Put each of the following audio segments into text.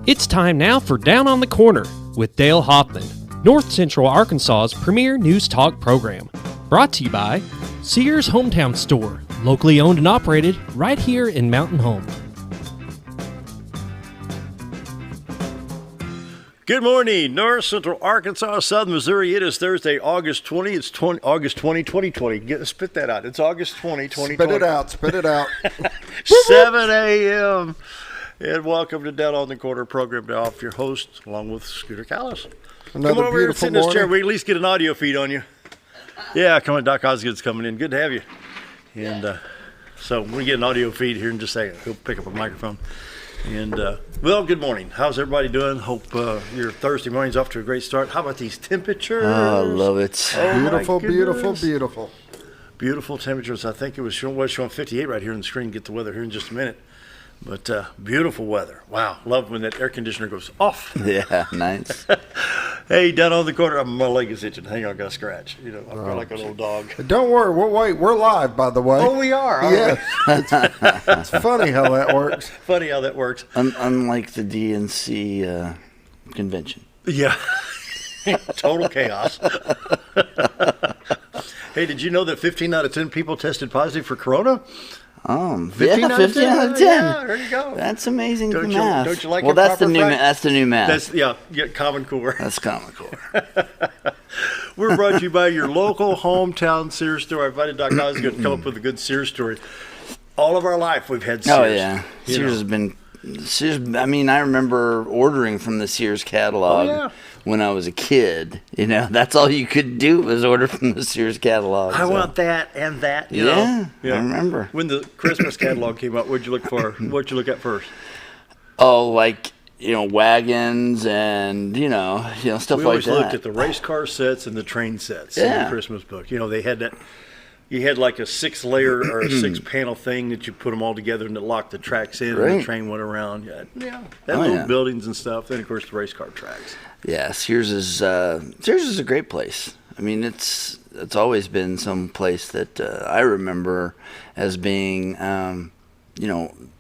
It's time now for Down on the Corner with Dale Hoffman, North Central Arkansas's premier news talk program. Brought to you by Sears Hometown Store, locally owned and operated right here in Mountain Home. Good morning, North Central Arkansas, Southern Missouri. It is Thursday, August 20. It's August 20, 2020. Spit that out. It's August 20, 2020. Spit it out. 7 a.m. And welcome to Down on the Corner program. Now, off your host, along with Scooter Callis. Another come on over here and sit in this morning. chair. We at least get an audio feed on you. Yeah, come on. Doc Osgood's coming in. Good to have you. And so we get an audio feed here in just a second. He'll pick up a microphone. And, well, good morning. How's everybody doing? Hope your Thursday morning's off to a great start. How about these temperatures? Oh, I love it. Oh, Beautiful, beautiful, beautiful. Beautiful temperatures. I think it was showing 58 right here on the screen. Get the weather here in just a minute. But beautiful weather. Wow. Love when that air conditioner goes off. Yeah, nice. Hey, down on the corner, my leg is itching. Hang on, I got a scratch. You know, I'm kind of like a little dog. Don't worry, we're live, by the way. Oh, we are. Yeah. It's funny how that works. Funny how that works. Unlike the DNC convention. Yeah. Total chaos. Hey, did you know that 15 out of 10 people tested positive for corona? 15 out of 10. Yeah, there you go. That's amazing Don't you- math. don't you like well, it that's the proper new fact? that's the new math. That's yeah, Common Core. That's Common Core. We're brought to you by your local hometown Sears store. I invited Doc Osgood to come up with a good Sears story. All of our life we've had Sears. Oh yeah, You Sears know. has been. Sears. I mean, I remember ordering from the Sears catalog Oh, yeah. when I was a kid. You know, that's all you could do was order from the Sears catalog. I so. want that and that. You Yeah, know? I remember. When the Christmas catalog came out, what'd you look for? What'd you look at first? Oh, like, wagons and, stuff We like always that. looked at the race car sets and the train sets in Yeah. the Christmas book. You know, they had that. You had like a 6-layer or a 6-panel thing that you put them all together and it locked the tracks in and Right. the train went around. Yeah. That Oh, little yeah. buildings and stuff. Then, of course, the race car tracks. Yeah, Sears is a great place. I mean, it's always been some place that I remember as being,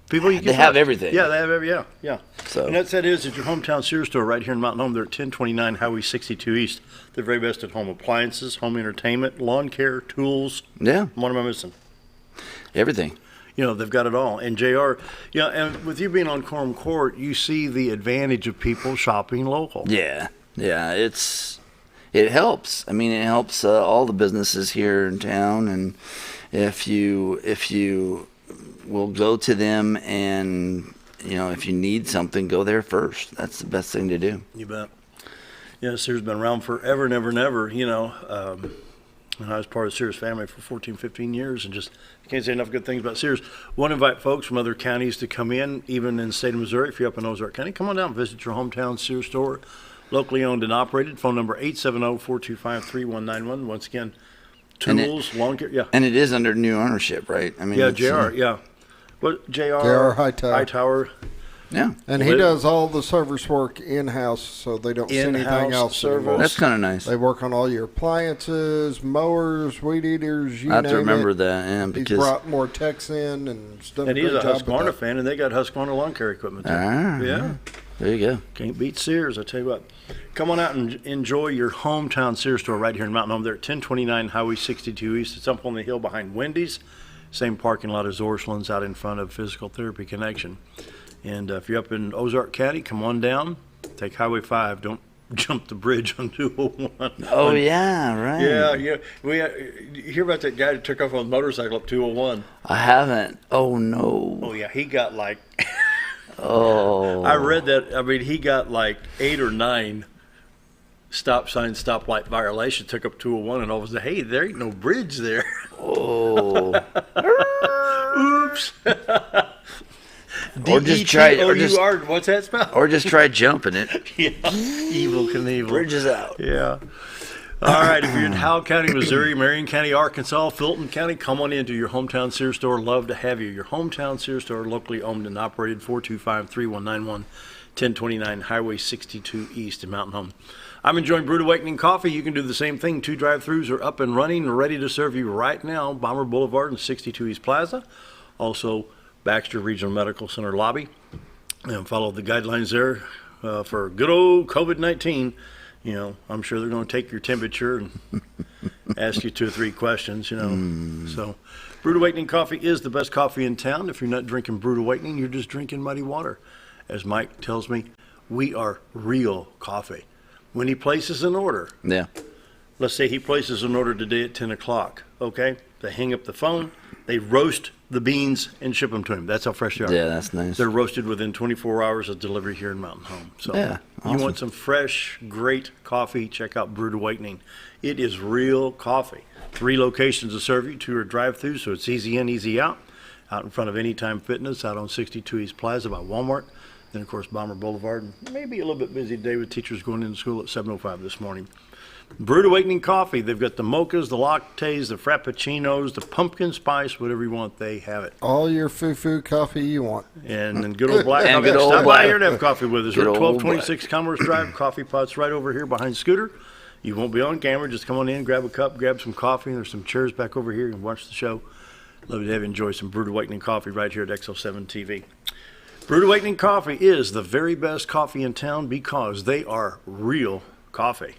People you can they have trust. everything. Yeah, they have yeah. So- And that is at your hometown Sears store right here in Mountain Home. They're at 1029 Highway 62 East. They're very best at home appliances, home entertainment, lawn care, tools. Yeah, What am I missing? everything. You know, they've got it all. And JR, and with you being on Quorum Court, you see the advantage of people shopping local. Yeah, it helps. I mean, it helps all the businesses here in town, and if you will go to them and if you need something, go there first. That's the best thing to do. You bet. Yeah, Sears has been around forever and ever and ever, and I was part of the Sears family for 14, 15 years, and just can't say enough good things about Sears. Want to invite folks from other counties to come in, even in the state of Missouri. If you're up in Ozark County, come on down and visit your hometown Sears store, locally owned and operated. Phone number 870-425-3191. Once again, tools, lawn care. Yeah, And it is under new ownership, right? I mean, yeah, it's, JR, yeah. What, JR? JR Hightower. Hightower. Yeah, And he does all the service work in-house, so they don't send anything In-house else service. anymore. that's kind of nice. They work on all your appliances, mowers, weed eaters, you I have to name remember it. that, yeah, He's because brought more techs in and done And a he's great a job with Husqvarna that. fan, and they got Husqvarna lawn care equipment too. Yeah. there you go. Can't beat Sears, I tell you what. Come on out and enjoy your hometown Sears store right here in Mountain Home. They're at 1029 Highway 62 East. It's up on the hill behind Wendy's. Same parking lot as Orscheln's out in front of Physical Therapy Connection. And if you're up in Ozark County, come on down. Take Highway 5. Don't jump the bridge on 201. Oh yeah, right. Yeah. You hear about that guy that took off on a motorcycle up 201? I haven't. Oh no. Oh, yeah. He got like, Oh. I read that. I mean, he got like 8 or 9 stop sign, stoplight violation, took up 201, and all of a sudden, hey, there ain't no bridge there. Oh. Oops. Or just try- or just- D-E-T-O-U-R, what's that spell? Or just try jumping it. Yeah. Evil Knievel. Bridges out. Yeah. All right, if you're in Howell County, Missouri, Marion County, Arkansas, Fulton County, come on into your hometown Sears store. Love to have you. Your hometown Sears store, locally owned and operated, 425-3191, 1029 Highway 62 East in Mountain Home. I'm enjoying Brewed Awakening Coffee. You can do the same thing. 2 drive-thrus are up and running, ready to serve you right now. Bomber Boulevard and 62 East Plaza. Also, Baxter Regional Medical Center lobby. and follow the guidelines there for good old COVID-19. You know, I'm sure they're going to take your temperature and ask you 2 or 3 questions, you know. So, Brewed Awakening Coffee is the best coffee in town. If you're not drinking Brewed Awakening, you're just drinking muddy water. As Mike tells me, we are real coffee. When he places an order, let's say he places an order today at 10 o'clock, okay? They hang up the phone, they roast the beans and ship them to him. That's how fresh they are. Yeah, that's nice. They're roasted within 24 hours of delivery here in Mountain Home. So Yeah, awesome. You want some fresh, great coffee, check out Brewed Awakening. It is real coffee. 3 locations to serve you, 2 are drive-through, so it's easy in, easy out. Out in front of Anytime Fitness, out on 62 East Plaza by Walmart. Then, of course, Bomber Boulevard. And maybe a little bit busy today with teachers going into school at 7:05 this morning. Brewed Awakening Coffee. They've got the mochas, the lattes, the frappuccinos, the pumpkin spice, whatever you want, they have it. All your foo-foo coffee you want. And then good old black And coffee. good old Stop by black. here and have coffee with us. Good We're at old 1226 Commerce Drive. Coffee pot's right over here behind Scooter. You won't be on camera. Just come on in, grab a cup, grab some coffee. There's some chairs back over here and watch the show. Love to have you enjoy some Brewed Awakening Coffee right here at XL7 TV. Brewed Awakening Coffee is the very best coffee in town because they are real coffee.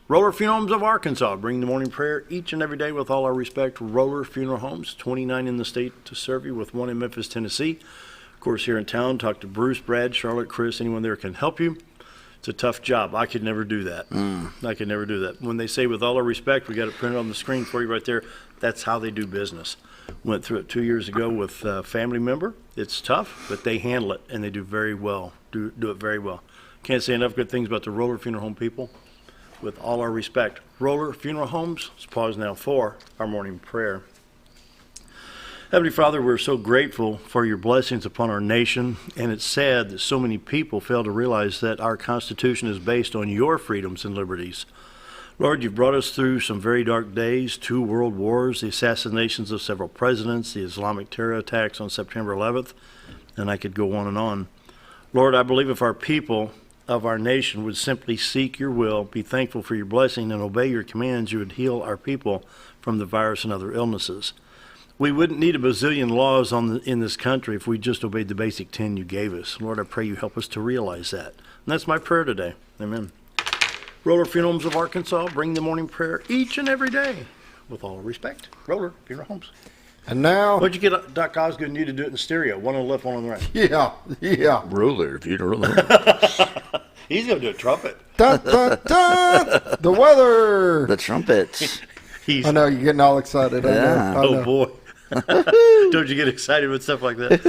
Roller Funeral Homes of Arkansas bring the morning prayer each and every day with all our respect. Roller Funeral Homes, 29 in the state to serve you with 1 in Memphis, Tennessee. Of course, here in town, talk to Bruce, Brad, Charlotte, Chris, anyone there can help you. It's a tough job. I could never do that. I could never do that. When they say with all our respect, we got it printed on the screen for you right there. That's how they do business. Went through it 2 years ago with a family member. It's tough, but they handle it, and they do very well. Do it very well. Can't say enough good things about the Roller Funeral Home people. With all our respect, Roller Funeral Homes. Let's pause now for our morning prayer. Heavenly Father, we're so grateful for your blessings upon our nation, and it's sad that so many people fail to realize that our Constitution is based on your freedoms and liberties. Lord, you've brought us through some very dark days, 2 world wars, the assassinations of several presidents, the Islamic terror attacks on September 11th, and I could go on and on. Lord, I believe if our people of our nation would simply seek your will, be thankful for your blessing, and obey your commands, you would heal our people from the virus and other illnesses. We wouldn't need a bazillion laws in this country if we just obeyed the basic 10 you gave us. Lord, I pray you help us to realize that. And that's my prayer today. Amen. Roller Funeral Homes of Arkansas bring the morning prayer each and every day. With all respect, Roller Funeral Homes. And now, What'd you get Doc Osgood and you to do it in stereo? One on the left, one on the right. yeah. Ruler, funeral. He's going to do a trumpet. Dun, dun, dun. The weather. The trumpet. He's, I know, you're getting all excited. Yeah. I know. oh, boy. Don't you get excited with stuff like that?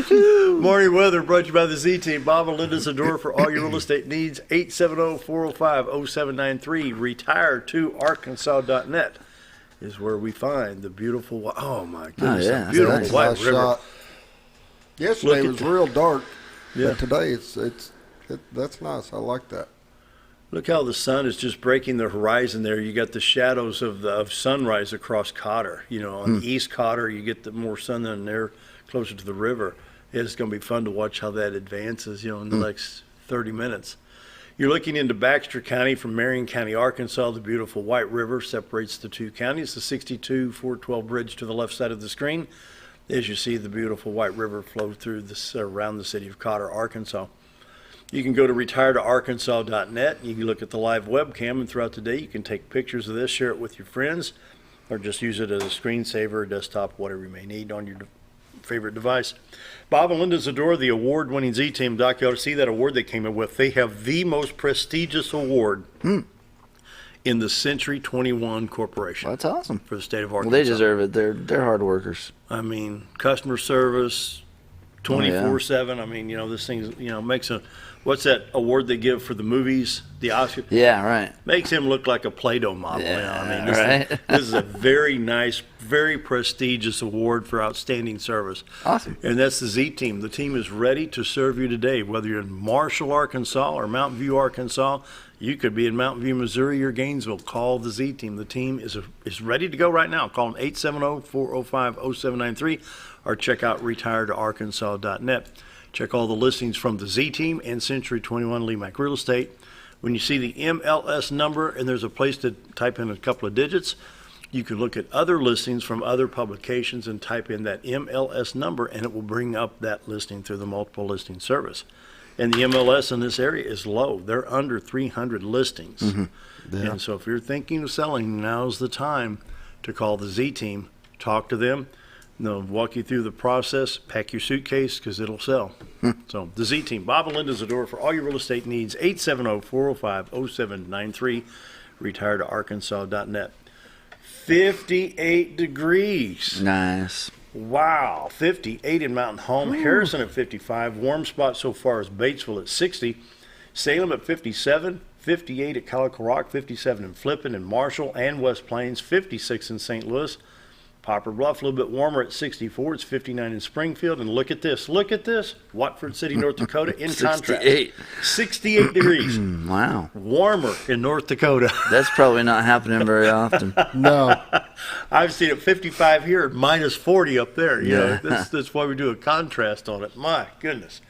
Morning weather brought to you by the Z-Team. Bob and Linda's the door for all your real estate needs. 870-405-0793. Retire2Arkansas.net is where we find the beautiful, oh my goodness, yeah, the beautiful nice. white Nice river. shot. Yesterday Look was at real dark, Yeah. but today that's nice. I like that. Look how the sun is just breaking the horizon there. You got the shadows of sunrise across Cotter. You know, on the East Cotter, you get the more sun than there, closer to the river. It's going to be fun to watch how that advances, you know, in the next 30 minutes. You're looking into Baxter County from Marion County, Arkansas. The beautiful White River separates the 2 counties. The 62-412 bridge to the left side of the screen. As you see, the beautiful White River flow through this around the city of Cotter, Arkansas. You can go to retire2Arkansas.net. You can look at the live webcam, and throughout the day you can take pictures of this, share it with your friends, or just use it as a screensaver, desktop, whatever you may need on your favorite device. Bob and Linda's Adore, the award-winning Z-Team. Doc, you ought to see that award they came up with. They have the most prestigious award in the Century 21 Corporation. That's awesome. For the state of Well, Arkansas. they deserve it. They're hard workers. I mean, customer service, 24/7. I mean, you know, this thing, you know, makes a, what's that award they give for the movies? The Oscar. Yeah, right. Makes him look like a Play-Doh model. You know? I mean, Yeah, this is a very nice, very prestigious award for outstanding service. Awesome. And that's the Z-Team. The team is ready to serve you today, whether you're in Marshall, Arkansas, or Mountain View, Arkansas. You could be in Mountain View, Missouri, or Gainesville. Call the Z-Team. The team is ready to go right now. Call them 870-405-0793 or check out retire2Arkansas.net. Check all the listings from the Z-Team and Century 21 Lee Mack Real Estate. When you see the MLS number and there's a place to type in a couple of digits, you can look at other listings from other publications and type in that MLS number, and it will bring up that listing through the multiple listing service. And the MLS in this area is low. They're under 300 listings. Mm-hmm. Yeah. And so if you're thinking of selling, now's the time to call the Z Team, talk to them. They'll walk you through the process, pack your suitcase because it'll sell. So the Z Team, Bob and Linda Zador for all your real estate needs, 870-405-0793, retiredarkansas.net. 58 degrees. Nice. Wow, 58 in Mountain Home, Harrison at 55, warm spot so far is Batesville at 60, Salem at 57, 58 at Calico Rock, 57 in Flippin and Marshall and West Plains, 56 in St. Louis, Poplar Bluff a little bit warmer at 64, it's 59 in Springfield, and look at this, Watford City, North Dakota, in 68. contrast, 68 degrees. Wow. Warmer in North Dakota. That's probably not happening very often. No. I've seen it 55 here, minus 40 up there. You know, Yeah. that's why we do a contrast on it. My goodness.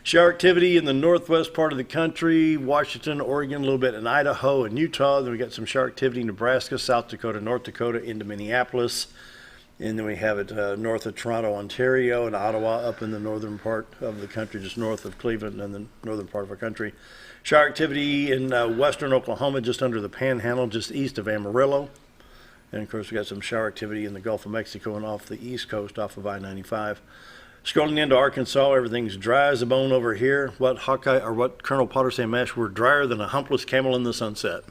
Shower activity in the northwest part of the country, Washington, Oregon, a little bit in Idaho and Utah. Then we got some shower activity in Nebraska, South Dakota, North Dakota, into Minneapolis. And then we have it north of Toronto, Ontario, and Ottawa up in the northern part of the country, just north of Cleveland and the northern part of our country. Shower activity in western Oklahoma, just under the Panhandle, just east of Amarillo. And, of course, we got some shower activity in the Gulf of Mexico and off the east coast off of I-95. Scrolling into Arkansas, everything's dry as a bone over here. What Colonel Potter say, Mash, we're drier than a humpless camel in the sunset.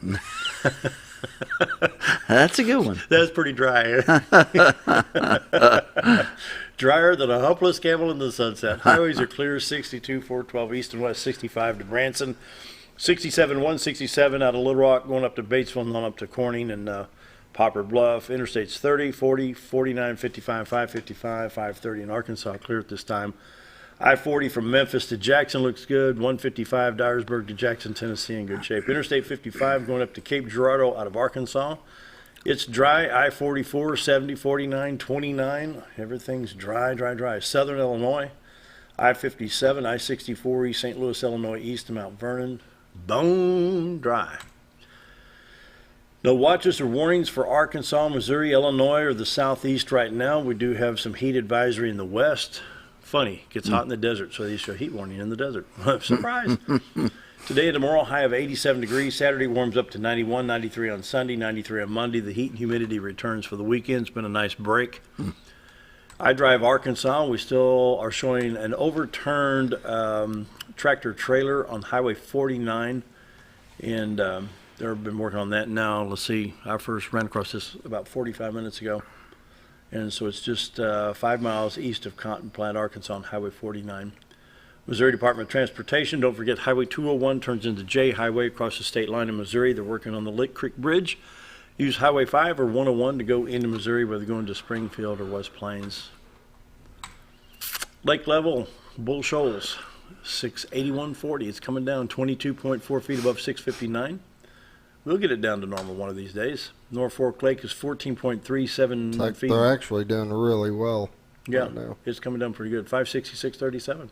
That's a good one. That's pretty dry. Drier than a humpless camel in the sunset. Highways are clear, 62, 412 east and west, 65 to Branson, 67, 167 out of Little Rock, going up to Batesville and on up to Corning and Poplar Bluff. Interstates 30, 40, 49, 55, 555, 530 in Arkansas, clear at this time. I-40 from Memphis to Jackson looks good. 155 Dyersburg to Jackson, Tennessee in good shape. Interstate 55 going up to Cape Girardeau out of Arkansas. It's dry. I-44, 70, 49, 29. Everything's dry. Southern Illinois. I-57, I-64 East St. Louis, Illinois, east of Mount Vernon. Bone dry. No watches or warnings for Arkansas, Missouri, Illinois, or the southeast right now. We do have some heat advisory in the west. Funny, it gets hot in the desert, so they issue a heat warning in the desert. Surprise! Today and tomorrow, high of 87 degrees. Saturday warms up to 91, 93 on Sunday, 93 on Monday. The heat and humidity returns for the weekend. It's been a nice break. I drive Arkansas. We still are showing an overturned tractor trailer on Highway 49, and they've been working on that now. Let's see, I first ran across this about 45 minutes ago. And so it's just 5 miles east of Cotton Plant, Arkansas on Highway 49. Missouri Department of Transportation, don't forget Highway 201 turns into J Highway across the state line in Missouri. They're working on the Lick Creek Bridge. Use Highway 5 or 101 to go into Missouri, whether going to Springfield or West Plains. Lake level, Bull Shoals, 681.40. It's coming down 22.4 feet above 659. We'll get it down to normal one of these days. North Fork Lake is 14.37 Like feet. they're actually doing really well. Yeah, right now. it's coming down pretty good. 566.37.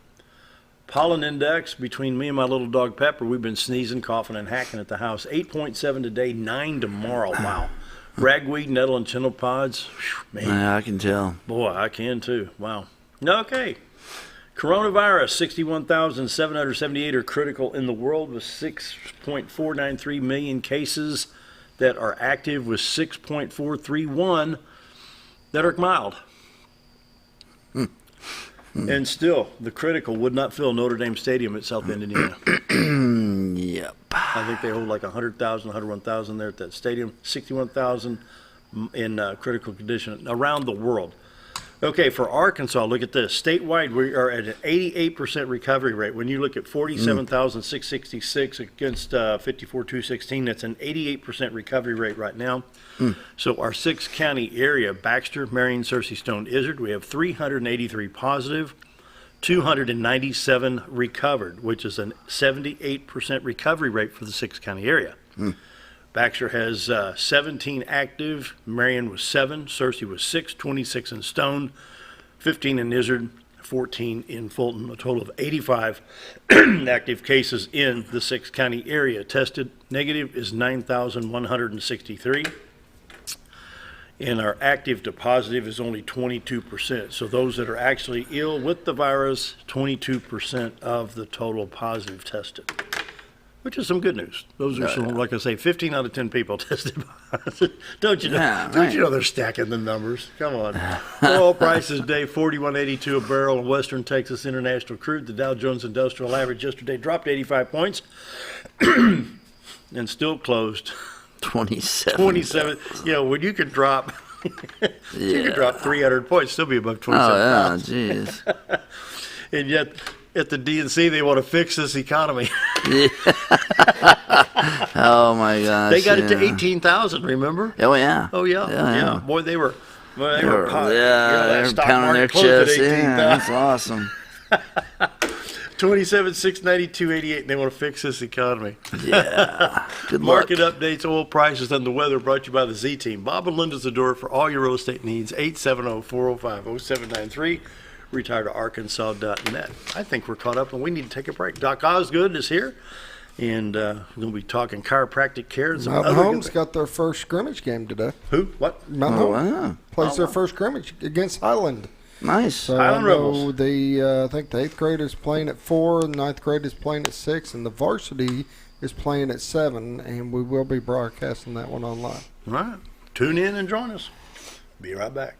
Pollen index between me and my little dog Pepper, we've been sneezing, coughing, and hacking at the house. 8.7 today, 9 tomorrow. Wow. Ragweed, nettle, and chinel pods. Whew, man, Yeah, I can tell. boy, I can too. Wow. Okay. Coronavirus, 61,778 are critical in the world with 6.493 million cases that are active, with 6.431 that are mild. And still, the critical would not fill Notre Dame Stadium at South Bend, Indiana. Yep. I think they hold like 100,000, 101,000 there at that stadium, 61,000 in critical condition around the world. Okay, for Arkansas, look at this. Statewide, we are at an 88% recovery rate. When you look at 47,666 against 54,216, that's an 88% recovery rate right now. So our 6-county area, Baxter, Marion, Searcy, Stone, Izzard, we have 383 positive, 297 recovered, which is a 78% recovery rate for the 6-county area. Baxter has 17 active, Marion was 7, Searcy was 6, 26 in Stone, 15 in Izzard, 14 in Fulton, a total of 85 active cases in the 6-county area. Tested negative is 9,163. and our active to positive is only 22%. So those that are actually ill with the virus, 22% of the total positive tested, which is some good news. Those are some, like I say, 15 out of 10 people tested positive. Don't you know? Yeah, don't right. you know they're stacking the numbers? Come on. Oil prices today, $41.82 a barrel in Western Texas International Crude. The Dow Jones Industrial Average yesterday dropped 85 points and still closed 27. Yeah, when you could drop, you could drop 300 points, still be above 27. Oh, yeah, jeez. And yet, at the DNC, they want to fix this economy. Oh my gosh! They got it to 18,000. Remember? Oh yeah. Oh yeah. Yeah. Boy, they were hot. They were pounding their chests. Yeah, that's awesome. 27,692.88. And they want to fix this economy. Yeah. Good luck. Market updates, oil prices, and the weather brought to you by the Z Team. Bob and Linda's the door for all your real estate needs. 870-405-0793. RetireToArkansas.net. I think we're caught up and we need to take a break. Doc Osgood is here, and we're going to be talking chiropractic care. And some Mountain other Home's got their first scrimmage game today. Who? What? Mountain Oh, Home wow. plays their first scrimmage against Highland. Nice. So Highland I know Rebels. I think the 8th grade is playing at 4, and the 9th grade is playing at 6, and the varsity is playing at 7, and we will be broadcasting that one online. All right. Tune in and join us. Be right back.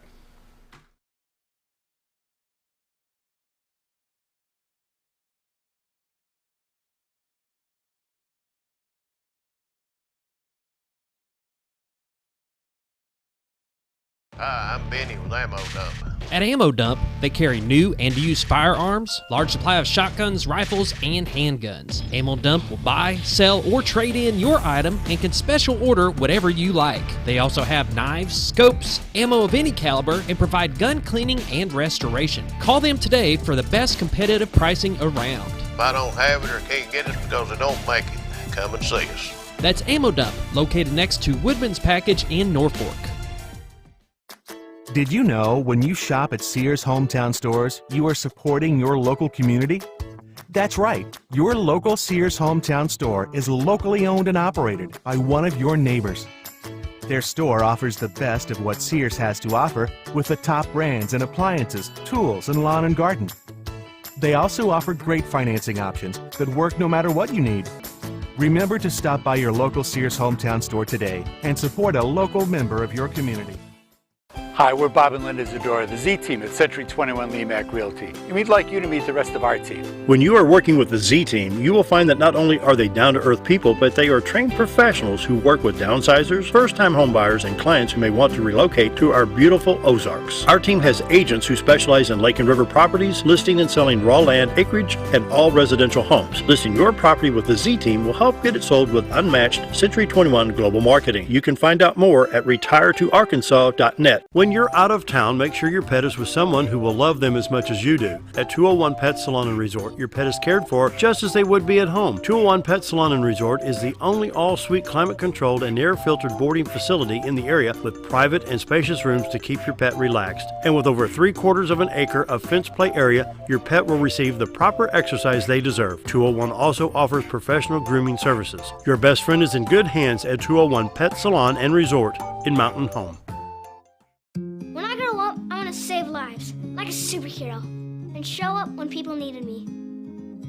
Hi, I'm Benny with Ammo Dump. At Ammo Dump, they carry new and used firearms, large supply of shotguns, rifles, and handguns. Ammo Dump will buy, sell, or trade in your item and can special order whatever you like. They also have knives, scopes, ammo of any caliber, and provide gun cleaning and restoration. Call them today for the best competitive pricing around. If I don't have it or can't get it because I don't make it, come and see us. That's Ammo Dump, located next to Woodman's Package in Norfolk. Did you know when you shop at Sears Hometown Stores, you are supporting your local community? That's right. Your local Sears Hometown Store is locally owned and operated by one of your neighbors. Their store offers the best of what Sears has to offer with the top brands and appliances, tools, and lawn and garden. They also offer great financing options that work no matter what you need. Remember to stop by your local Sears Hometown Store today and support a local member of your community. Hi, we're Bob and Linda Zadora, the Z Team at Century 21 Lemac Realty, and we'd like you to meet the rest of our team. When you are working with the Z Team, you will find that not only are they down-to-earth people, but they are trained professionals who work with downsizers, first-time homebuyers, and clients who may want to relocate to our beautiful Ozarks. Our team has agents who specialize in lake and river properties, listing and selling raw land, acreage, and all residential homes. Listing your property with the Z Team will help get it sold with unmatched Century 21 global marketing. You can find out more at RetireToArkansas.net. When you're out of town, make sure your pet is with someone who will love them as much as you do. At 201 Pet Salon and Resort, your pet is cared for just as they would be at home. 201 Pet Salon and Resort is the only all-suite climate-controlled and air-filtered boarding facility in the area with private and spacious rooms to keep your pet relaxed. And with over 3/4 of an acre of fenced play area, your pet will receive the proper exercise they deserve. 201 also offers professional grooming services. Your best friend is in good hands at 201 Pet Salon and Resort in Mountain Home. When I grow up, I want to save lives, like a superhero, and show up when people needed me.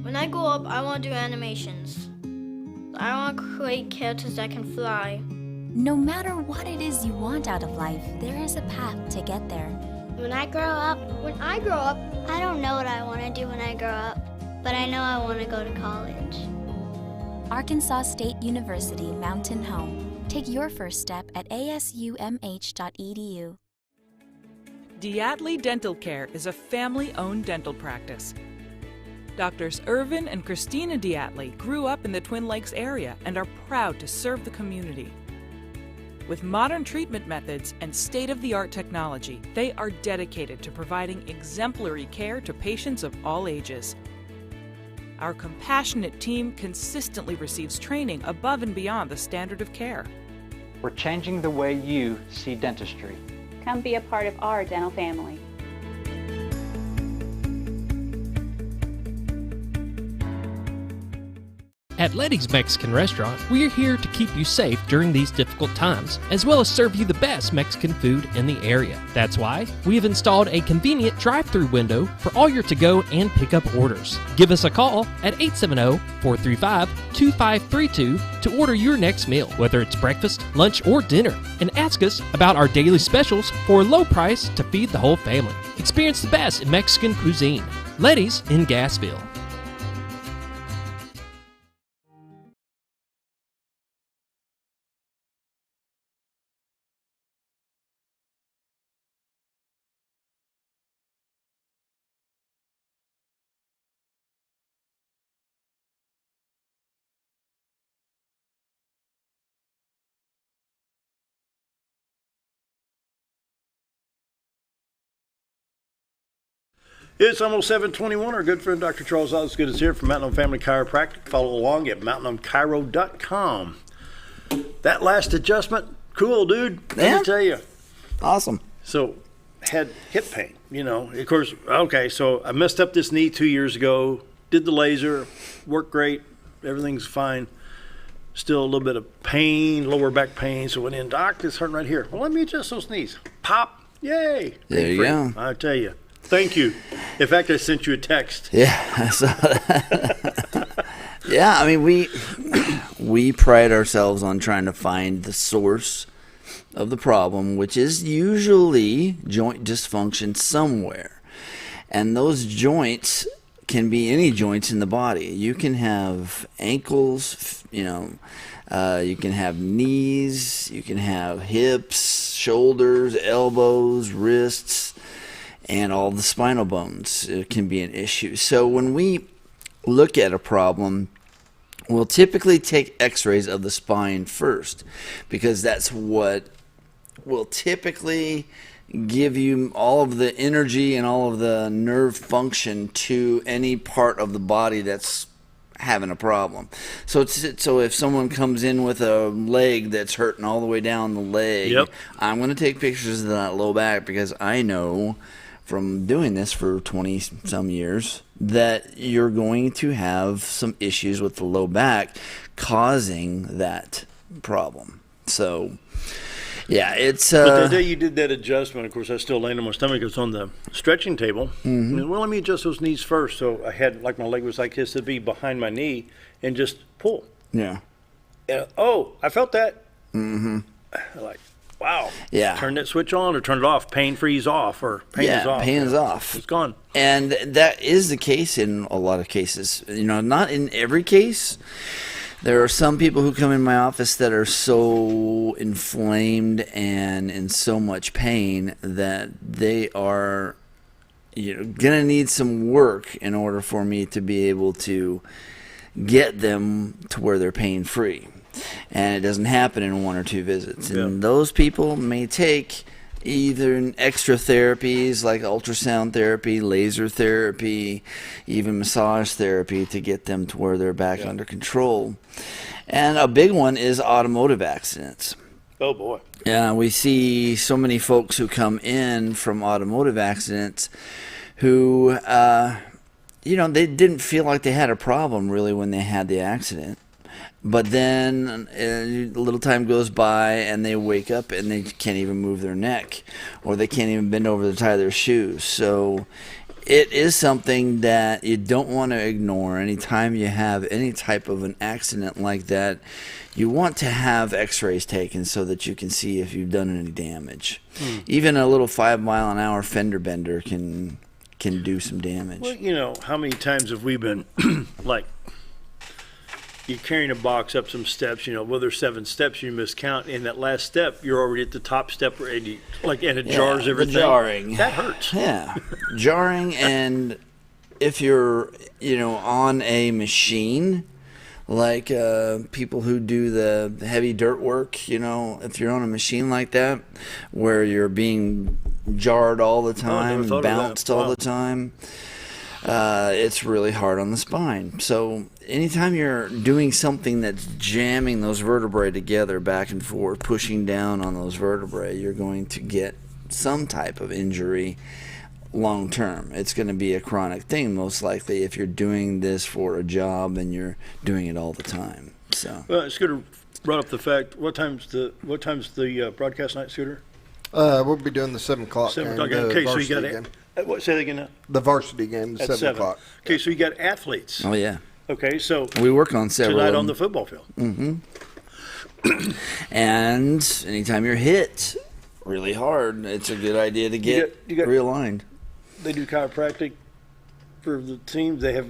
When I grow up, I want to do animations. I want to create characters that can fly. No matter what it is you want out of life, there is a path to get there. When I grow up, I don't know what I want to do when I grow up, but I know I want to go to college. Arkansas State University Mountain Home. Take your first step at asumh.edu. Diatley Dental Care is a family-owned dental practice. Doctors Irvin and Christina Diatley grew up in the Twin Lakes area and are proud to serve the community. With modern treatment methods and state-of-the-art technology, they are dedicated to providing exemplary care to patients of all ages. Our compassionate team consistently receives training above and beyond the standard of care. We're changing the way you see dentistry. Come be a part of our dental family. At Letty's Mexican Restaurant, we're here to keep you safe during these difficult times, as well as serve you the best Mexican food in the area. That's why we have installed a convenient drive-thru window for all your to-go and pickup orders. Give us a call at 870-435-2532 to order your next meal, whether it's breakfast, lunch, or dinner, and ask us about our daily specials for a low price to feed the whole family. Experience the best in Mexican cuisine. Letty's in Gassville. It's almost 7:21. Our good friend Dr. Charles Osgood is here from Mountain Home Family Chiropractic. Follow along at mountainhomechiro.com. That last adjustment, cool, dude. Let me tell you. Awesome. So, had hip pain, Of course, okay, so I messed up this knee 2 years ago. Did the laser. Worked great. Everything's fine. Still a little bit of pain, lower back pain. So went in, doc, it's hurting right here. Well, let me adjust those knees. Pop. Yay. There you go. I tell you. Thank you. In fact, I sent you a text. Yeah, I saw that. Yeah, I mean, we pride ourselves on trying to find the source of the problem, which is usually joint dysfunction somewhere. And those joints can be any joints in the body. You can have ankles, you can have knees, you can have hips, shoulders, elbows, wrists, and all the spinal bones. It can be an issue. So when we look at a problem, we'll typically take x-rays of the spine first, because that's what will typically give you all of the energy and all of the nerve function to any part of the body that's having a problem. So if someone comes in with a leg that's hurting all the way down the leg, yep, I'm going to take pictures of that low back, because I know from doing this for 20 some years that you're going to have some issues with the low back causing that problem. So yeah, it's but the day you did that adjustment, of course, I was still laying on my stomach. It was on the stretching table. Mm-hmm. Well, let me adjust those knees first. So I had, like, my leg was like this, to be behind my knee and just pull. Yeah. And, I felt that. Mm-hmm. Like, wow. Yeah. Turn that switch on or turn it off. Pain freeze off, or pain is off. Pain is off. It's gone. And that is the case in a lot of cases. Not in every case. There are some people who come in my office that are so inflamed and in so much pain that they are going to need some work in order for me to be able to get them to where they're pain-free. And it doesn't happen in 1 or 2 visits. And those people may take either extra therapies like ultrasound therapy, laser therapy, even massage therapy to get them to where they're back under control. And a big one is automotive accidents. Oh, boy. Yeah, we see so many folks who come in from automotive accidents who, they didn't feel like they had a problem really when they had the accident. But then a little time goes by and they wake up and they can't even move their neck, or they can't even bend over to tie their shoes. So it is something that you don't want to ignore. Anytime you have any type of an accident like that, you want to have x-rays taken so that you can see if you've done any damage. Even a little 5-mile-an-hour fender bender can do some damage. Well, how many times have we been like, you're carrying a box up some steps, there's 7 steps, you miscount. In that last step, you're already at the top step, and it jars everything. The jarring. That hurts. Yeah. Jarring, and if you're, on a machine, like people who do the heavy dirt work, if you're on a machine like that, where you're being jarred all the time, bounced all the time, it's really hard on the spine. So anytime you're doing something that's jamming those vertebrae together back and forth, pushing down on those vertebrae, you're going to get some type of injury long term. It's going to be a chronic thing, most likely, if you're doing this for a job and you're doing it all the time. So. Well, Scooter brought up the fact. What time's the broadcast night, Scooter? We'll be doing the 7 o'clock. 7 o'clock. Okay, so you got game. What? Say that again now. The varsity game, At 7 o'clock. Okay, so you got athletes. Oh yeah. Okay, so we work on several tonight on the football field. Mm-hmm. And anytime you're hit really hard, it's a good idea to get realigned. They do chiropractic for the teams. They have.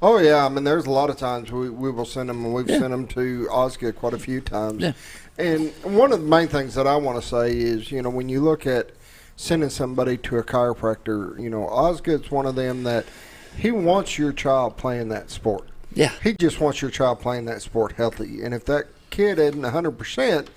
Oh yeah, I mean, there's a lot of times we will send them, and we've sent them to Osgood quite a few times. Yeah. And one of the main things that I want to say is, when you look at sending somebody to a chiropractor, Osgood's one of them that he wants your child playing that sport. Yeah. He just wants your child playing that sport healthy. And if that kid isn't 100%,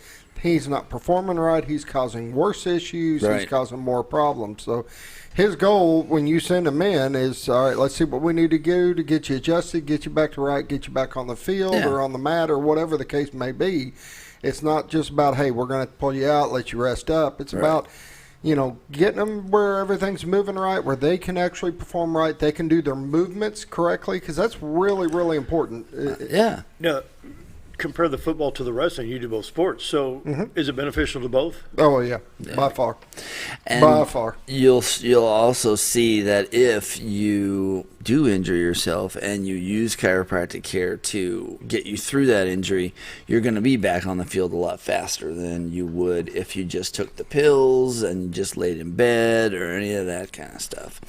he's not performing right. He's causing worse issues. Right. He's causing more problems. So his goal when you send him in is, all right, let's see what we need to do to get you adjusted, get you back to right, get you back on the field or on the mat or whatever the case may be. It's not just about, hey, we're going to pull you out, let you rest up. It's about, getting them where everything's moving right, where they can actually perform right, they can do their movements correctly, because that's really, really important. Yeah. Now, compare the football to the wrestling. You do both sports, so is it beneficial to both? Oh yeah, by far. And by far. You'll also see that if you do injure yourself and you use chiropractic care to get you through that injury, you're going to be back on the field a lot faster than you would if you just took the pills and just laid in bed or any of that kind of stuff.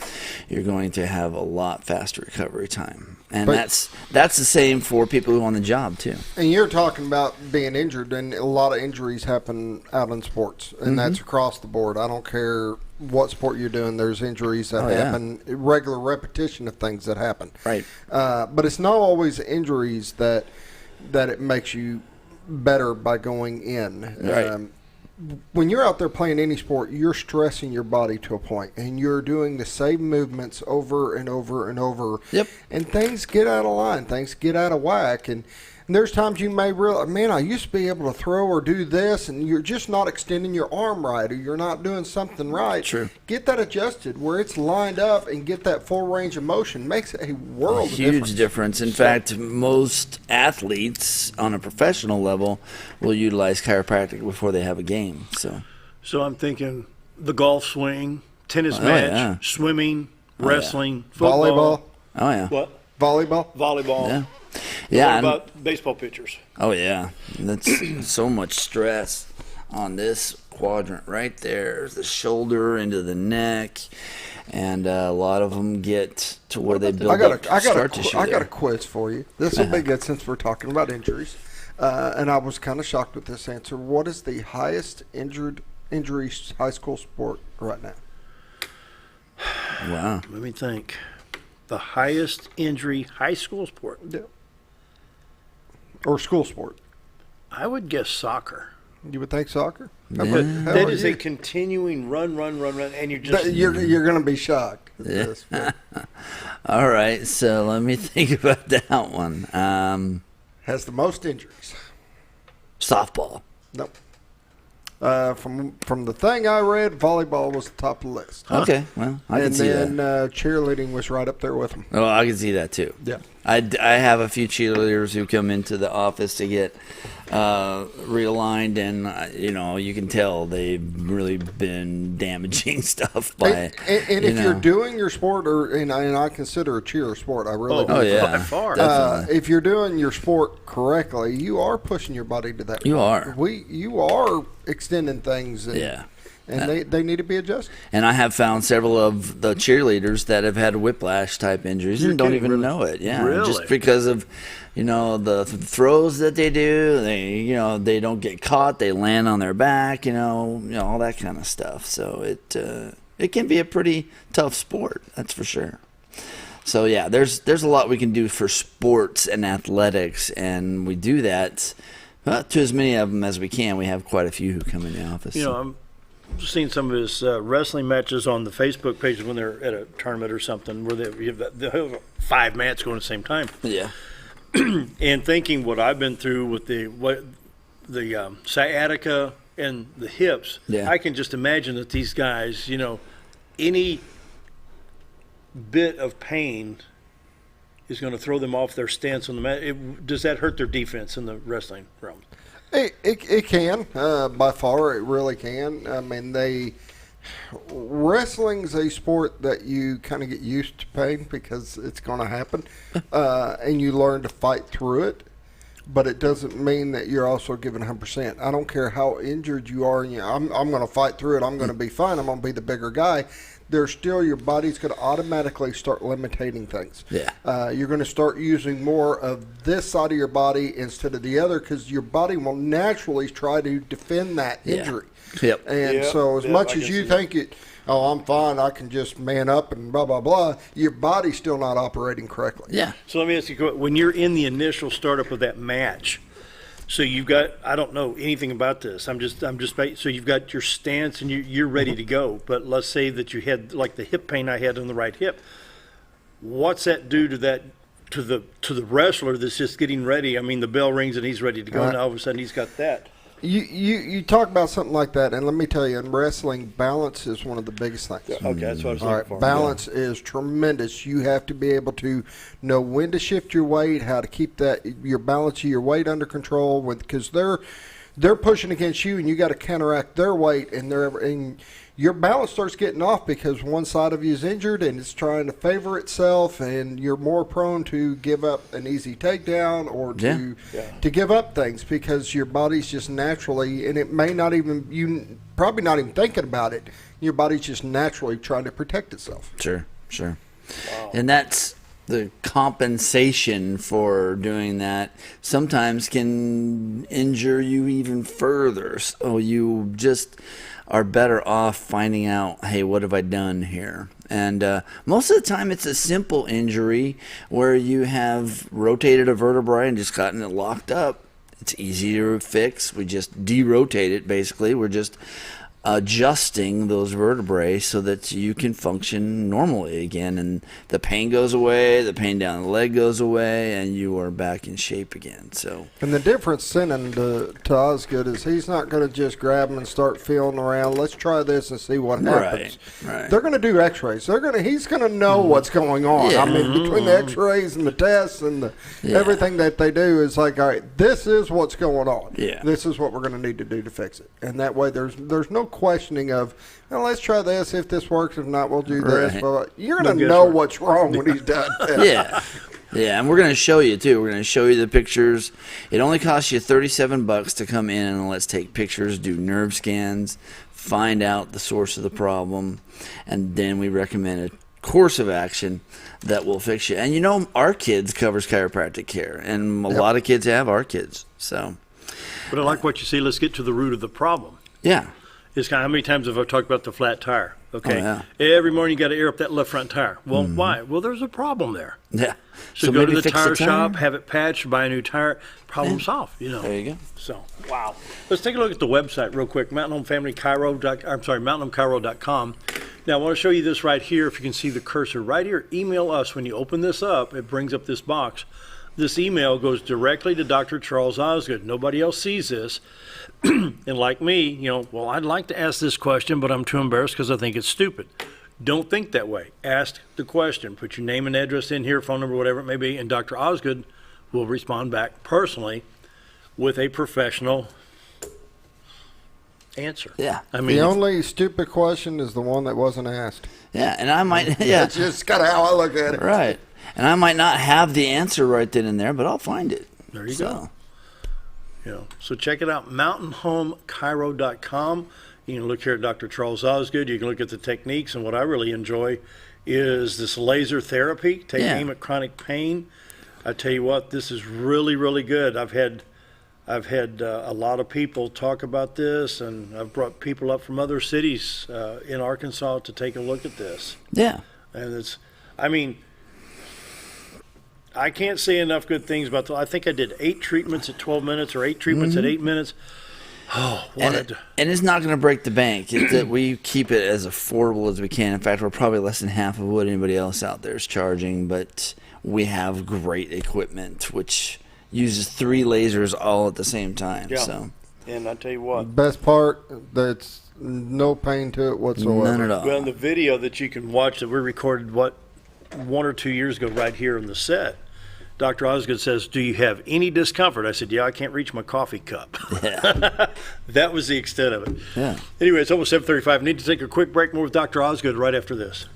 You're going to have a lot faster recovery time. And that's the same for people who are on the job too. And you're talking about being injured, and a lot of injuries happen out in sports, and that's across the board. I don't care what sport you're doing, there's injuries that happen, regular repetition of things that happen. Right. But it's not always injuries that it makes you better by going in. Right. When you're out there playing any sport, you're stressing your body to a point, and you're doing the same movements over and over and over. Yep. And things get out of line, things get out of whack, and there's times you may realize, man, I used to be able to throw or do this, and you're just not extending your arm right, or you're not doing something right. True. Get that adjusted where it's lined up and get that full range of motion. Makes a world of difference. Huge difference. In fact, most athletes on a professional level will utilize chiropractic before they have a game. So I'm thinking the golf swing, tennis match, swimming, wrestling, football. Volleyball. Oh, yeah. What? Volleyball. Volleyball. Yeah. Yeah. What about baseball pitchers? Oh, yeah. That's so much stress on this quadrant right there. The shoulder into the neck. And a lot of them get to where they build up scar tissue. I got a quiz for you. This will be good since we're talking about injuries. And I was kind of shocked with this answer. What is the highest injury high school sport right now? Wow. Let me think. The highest injury high school sport? Yeah. Or school sport? I would guess soccer. You would think soccer? Yeah. That is a continuing run, and you just... You're going to be shocked. Yeah. All right, so let me think about that one. Has the most injuries. Softball. Nope. From the thing I read, volleyball was the top of the list. Okay, well, I can see that. And then cheerleading was right up there with them. Oh, I can see that too. Yeah. I have a few cheerleaders who come into the office to get realigned, and you can tell they've really been damaging stuff by. And if you're doing your sport, and I consider a cheer a sport, I really do. Oh yeah, by far. If you're doing your sport correctly, you are pushing your body to that. You point. You are extending things. And they need to be adjusted. And I have found several of the cheerleaders that have had whiplash type injuries and don't even know it. Yeah, really? Just because of the throws that they do. They don't get caught. They land on their back. All that kind of stuff. So it can be a pretty tough sport. That's for sure. So yeah, there's a lot we can do for sports and athletics, and we do that to as many of them as we can. We have quite a few who come in the office. I'm seen some of his wrestling matches on the Facebook page when they're at a tournament or something where they have 5 mats going at the same time. Yeah. And thinking what I've been through with the sciatica and the hips, Yeah. I can just imagine that these guys, any bit of pain is going to throw them off their stance on the mat. Does that hurt their defense in the wrestling realm? It can. By far, it really can. I mean, wrestling's a sport that you kind of get used to pain because it's going to happen, and you learn to fight through it. But it doesn't mean that you're also giving 100%. I don't care how injured you are. And I'm going to fight through it. I'm going to be fine. I'm going to be the bigger guy. There's still, your body's going to automatically start limiting things. Yeah. You're going to start using more of this side of your body instead of the other because your body will naturally try to defend that injury. Yep. And so as much as you think I'm fine, I can just man up and blah, blah, blah, your body's still not operating correctly. Yeah. So let me ask you, when you're in the initial startup of that match, so you've got, I don't know anything about this. I'm just, so you've got your stance and you're ready to go. But let's say that you had like the hip pain I had on the right hip. What's that do to that, to the wrestler that's just getting ready? I mean, the bell rings and he's ready to go. Now all of a sudden he's got that. You talk about something like that, and let me tell you, in wrestling, balance is one of the biggest things. Okay, that's what I was looking for. Balance is tremendous. You have to be able to know when to shift your weight, how to keep your balance of your weight under control, because they're pushing against you, and you got to counteract their weight, and your balance starts getting off because one side of you is injured and it's trying to favor itself, and you're more prone to give up an easy takedown or to give up things because your body's just naturally, and it may not even, you probably not even thinking about it, your body's just naturally trying to protect itself. Sure. Wow. And that's the compensation for doing that sometimes can injure you even further. So you just are better off finding out, hey, what have I done here? And most of the time it's a simple injury where you have rotated a vertebrae and just gotten it locked up. It's easy to fix. We just derotate it, basically. We're just adjusting those vertebrae so that you can function normally again, and the pain goes away, the pain down the leg goes away, and you are back in shape again. So, and the difference sending to Osgood is he's not going to just grab them and start feeling around. Let's try this and see what happens. Right. They're going to do X-rays. He's going to know what's going on. Yeah. I mean, between the X-rays and the tests and everything that they do is like, all right, this is what's going on. Yeah. This is what we're going to need to do to fix it. And that way, there's no questioning of, well, let's try this. If this works, if not, we'll do this. But you're going to know what's wrong when he's done. Yeah, and we're going to show you, too. We're going to show you the pictures. It only costs you $37 to come in and let's take pictures, do nerve scans, find out the source of the problem, and then we recommend a course of action that will fix you. And, our kids covers chiropractic care, and a lot of kids have our kids. So, but I like what you say. Let's get to the root of the problem. Yeah. It's kind of, how many times have I talked about the flat tire? Okay. Oh, yeah. Every morning you got to air up that left front tire. Well, why? Well, there's a problem there. Yeah. So go to the tire shop, have it patched, buy a new tire. Problem solved. There you go. So, wow. Let's take a look at the website real quick. MountainHomeChiro.com. Now, I want to show you this right here. If you can see the cursor right here, email us. When you open this up, it brings up this box. This email goes directly to Dr. Charles Osgood. Nobody else sees this. And like me, well, I'd like to ask this question, but I'm too embarrassed because I think it's stupid. Don't think that way. Ask the question. Put your name and address in here, phone number, whatever it may be, and Dr. Osgood will respond back personally with a professional answer. Yeah. I mean, the only stupid question is the one that wasn't asked. Yeah, and I might, That's just kind of how I look at it. Right. And I might not have the answer right then and there, but I'll find it. There you go. So check it out, MountainHomeChiro.com. You can look here at Dr. Charles Osgood. You can look at the techniques, and what I really enjoy is this laser therapy. Aim at chronic pain. I tell you what, this is really, really good. I've had a lot of people talk about this, and I've brought people up from other cities in Arkansas to take a look at this. Yeah. And I can't say enough good things about I think I did 8 treatments at 12 minutes or 8 treatments at 8 minutes. Oh, and it's not going to break the bank. It's that we keep it as affordable as we can. In fact, we're probably less than half of what anybody else out there is charging, but we have great equipment, which uses 3 lasers all at the same time. Yeah. So. And I tell you what. Best part, that's no pain to it whatsoever. None at all. Well, in the video that you can watch that we recorded, 1 or 2 years ago right here on the set, Dr. Osgood says, do you have any discomfort? I said, yeah, I can't reach my coffee cup. Yeah. That was the extent of it. Yeah. Anyway, it's almost 7:35. Need to take a quick break. More with Dr. Osgood right after this.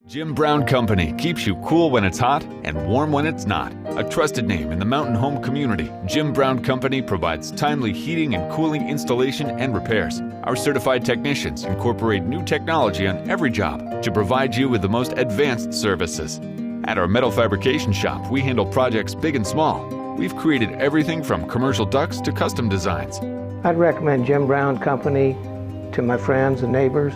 Jim Brown Company keeps you cool when it's hot and warm when it's not. A trusted name in the mountain home community, Jim Brown Company provides timely heating and cooling installation and repairs. Our certified technicians incorporate new technology on every job to provide you with the most advanced services. At our metal fabrication shop, we handle projects big and small. We've created everything from commercial ducts to custom designs. I'd recommend Jim Brown Company to my friends and neighbors.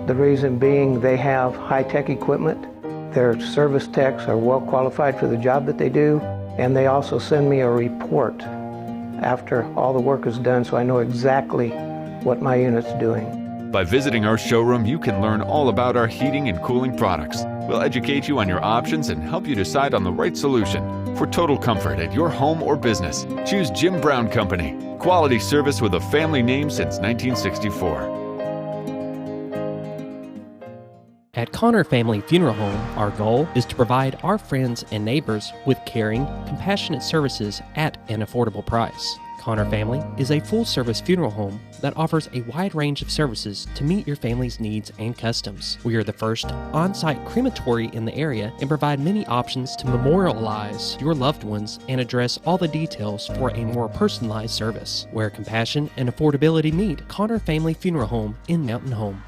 The reason being they have high-tech equipment, their service techs are well qualified for the job that they do, and they also send me a report after all the work is done so I know exactly what my unit's doing. By visiting our showroom, you can learn all about our heating and cooling products. We'll educate you on your options and help you decide on the right solution. For total comfort at your home or business, choose Jim Brown Company. Quality service with a family name since 1964. At Connor Family Funeral Home, our goal is to provide our friends and neighbors with caring, compassionate services at an affordable price. Connor Family is a full-service funeral home that offers a wide range of services to meet your family's needs and customs. We are the first on-site crematory in the area and provide many options to memorialize your loved ones and address all the details for a more personalized service. Where compassion and affordability meet, Connor Family Funeral Home in Mountain Home.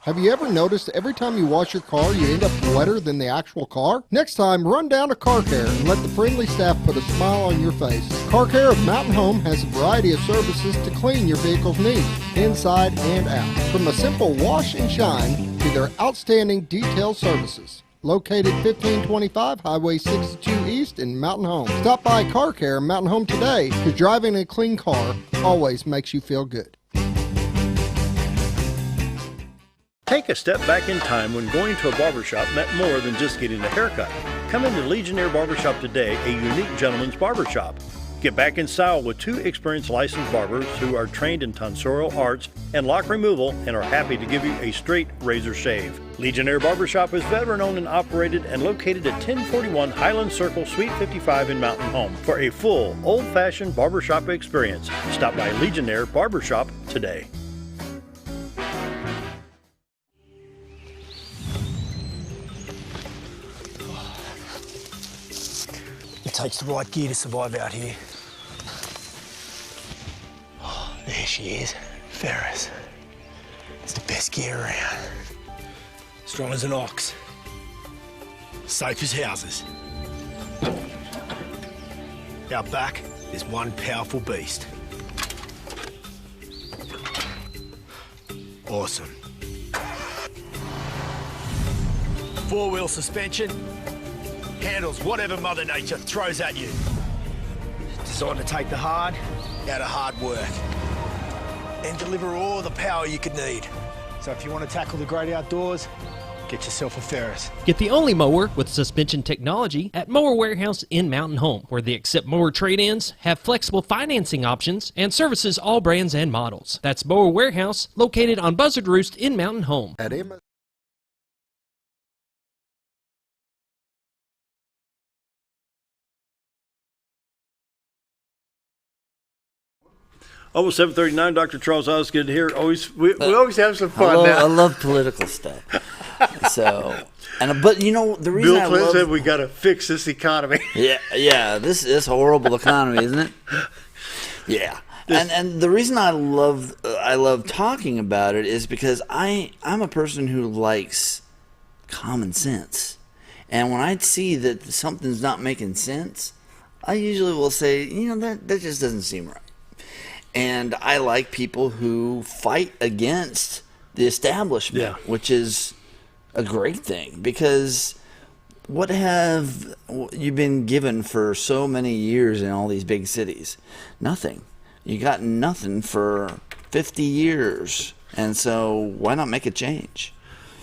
Have you ever noticed every time you wash your car, you end up wetter than the actual car? Next time, run down to Car Care and let the friendly staff put a smile on your face. Car Care of Mountain Home has a variety of services to clean your vehicle's needs, inside and out. From a simple wash and shine to their outstanding detail services. Located 1525 Highway 62 East in Mountain Home. Stop by Car Care Mountain Home today, because driving a clean car always makes you feel good. Take a step back in time when going to a barbershop meant more than just getting a haircut. Come into Legionnaire Barbershop today, a unique gentleman's barbershop. Get back in style with 2 experienced licensed barbers who are trained in tonsorial arts and lock removal and are happy to give you a straight razor shave. Legionnaire Barbershop is veteran-owned and operated and located at 1041 Highland Circle, Suite 55 in Mountain Home. For a full, old-fashioned barbershop experience, stop by Legionnaire Barbershop today. It takes the right gear to survive out here. Oh, there she is, Ferris. It's the best gear around. Strong as an ox. Safe as houses. Out back, there's one powerful beast. Awesome. 4-wheel suspension. Handles whatever Mother Nature throws at you. Designed to take the hard out of hard work and deliver all the power you could need. So if you want to tackle the great outdoors, get yourself a Ferris. Get the only mower with suspension technology at Mower Warehouse in Mountain Home, where they accept mower trade-ins, have flexible financing options, and services all brands and models. That's Mower Warehouse, located on Buzzard Roost in Mountain Home. At Emma. Almost 7:39. Dr. Charles Osgood here. We always have some fun. I love political stuff. But you know the reason Bill Clinton said we got to fix this economy. Yeah. This is a horrible economy, isn't it? Yeah. And the reason I love talking about it is because I'm a person who likes common sense, and when I see that something's not making sense, I usually will say, that just doesn't seem right. And I like people who fight against the establishment, which is a great thing, because what have you been given for so many years in all these big cities? Nothing. You got nothing for 50 years. And so why not make a change?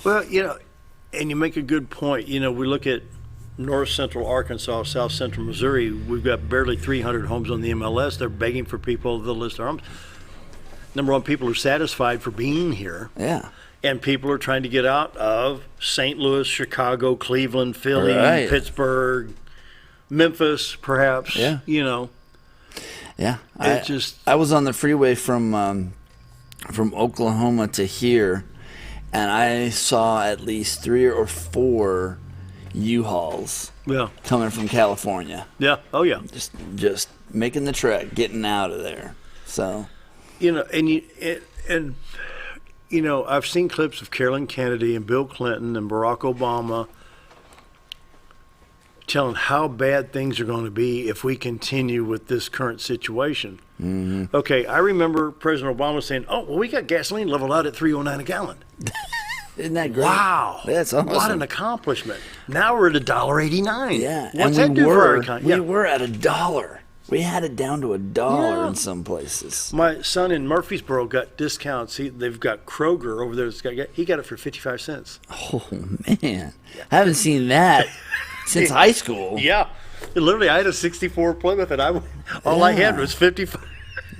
Well, And you make a good point. You know, we look at north central Arkansas, south central Missouri. We've got barely 300 homes on the MLS. They're begging for people to list their homes. Number one, people are satisfied for being here. Yeah. And people are trying to get out of St. Louis, Chicago, Cleveland, Philly, Pittsburgh, Memphis, perhaps. Yeah. You know. Yeah. I was on the freeway from Oklahoma to here, and I saw at least 3 or 4 U-Hauls coming from California. Yeah. Oh, yeah. Just making the trek, getting out of there. So, you know, and you know, I've seen clips of Carolyn Kennedy and Bill Clinton and Barack Obama telling how bad things are going to be if we continue with this current situation. Mm-hmm. Okay, I remember President Obama saying, "Oh, well, we got gasoline leveled out at $3.09 a gallon." Isn't that great? Wow, that's awesome. What an accomplishment! Now we're at $1.89. Yeah, what's that do for our economy? We were at $1. We had it down to $1 in some places. My son in Murfreesboro got discounts. They've got Kroger over there. He got it for 55 cents. Oh, man. I haven't seen that since high school. Yeah. Literally, I had a 64 Plymouth, and all I had was 55.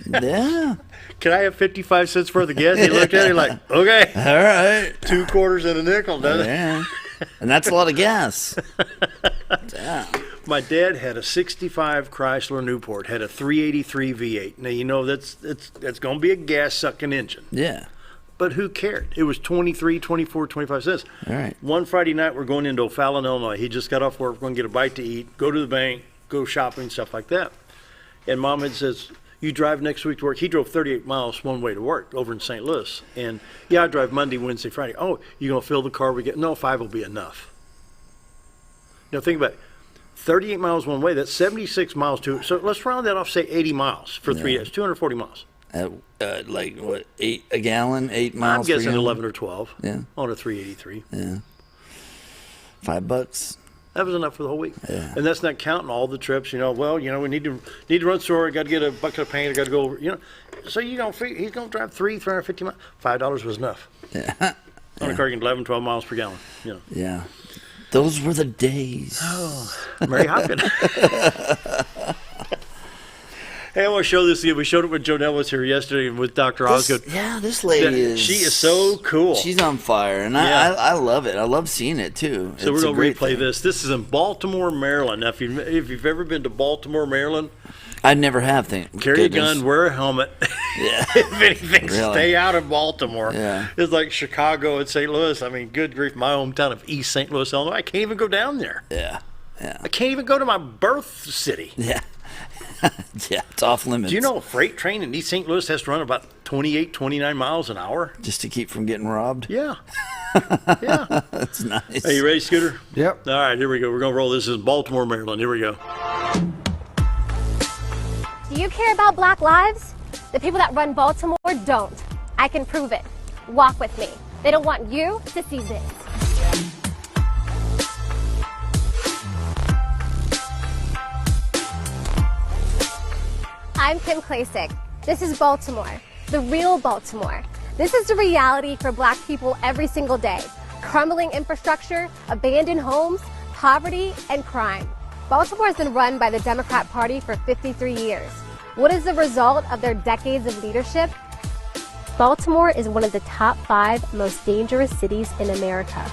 Yeah. Can I have 55 cents worth of gas? He looked at it like, okay. All right. 2 quarters and a nickel, doesn't it? Yeah. And that's a lot of gas. Yeah. My dad had a 65 Chrysler Newport, had a 383 V8. Now, you know, that's going to be a gas-sucking engine. Yeah. But who cared? It was 23, 24, 25 cents. All right. One Friday night, we're going into O'Fallon, Illinois. He just got off work. We're going to get a bite to eat, go to the bank, go shopping, stuff like that. And Mom had says, you drive next week to work. He drove 38 miles one way to work over in St. Louis. And, yeah, I drive Monday, Wednesday, Friday. Oh, you going to fill the car? No, 5 will be enough. Now, think about it. 38 miles one way, that's 76 miles to, so let's round that off, say 80 miles for 3 days, 240 miles. Like what, 8 a gallon, 8 miles per I'm guessing gallon? 11 or 12 Yeah. on a 383. Yeah. $5. That was enough for the whole week. Yeah. And that's not counting all the trips, you know, well, you know, we need to run store, I got to get a bucket of paint, I got to go over, you know. So you don't figure, he's going to drive 350 miles. $5 was enough. Yeah. On a car, you can 11, 12 miles per gallon, you know. Yeah. Those were the days. Oh, Mary Hopkins. Hey, I want to show this again. We showed it when Jonelle was here yesterday and with Dr. Osgood. Yeah, this lady She is so cool. She's on fire, and I love it. I love seeing it, too. So we're going to replay this. This is in Baltimore, Maryland. Now, if you've ever been to Baltimore, Maryland, I never have. Carry a gun, wear a helmet. Yeah. If anything, Really? stay out of Baltimore. Yeah. It's like Chicago and St. Louis. I mean, good grief, my hometown of East St. Louis, Illinois. I can't even go down there. Yeah. Yeah. I can't even go to my birth city. Yeah. Yeah, it's off limits. Do you know a freight train in East St. Louis has to run about 28, 29 miles an hour? Just to keep from getting robbed? Yeah. Yeah. That's nice. Are you ready, Scooter? Yep. All right, here we go. We're going to roll. This is Baltimore, Maryland. Here we go. Do you care about Black lives? The people that run Baltimore don't. I can prove it. Walk with me. They don't want you to see this. I'm Kim Klasick. This is Baltimore, the real Baltimore. This is the reality for Black people every single day. Crumbling infrastructure, abandoned homes, poverty, and crime. Baltimore has been run by the Democrat Party for 53 years. What is the result of their decades of leadership? Baltimore is one of the top 5 most dangerous cities in America.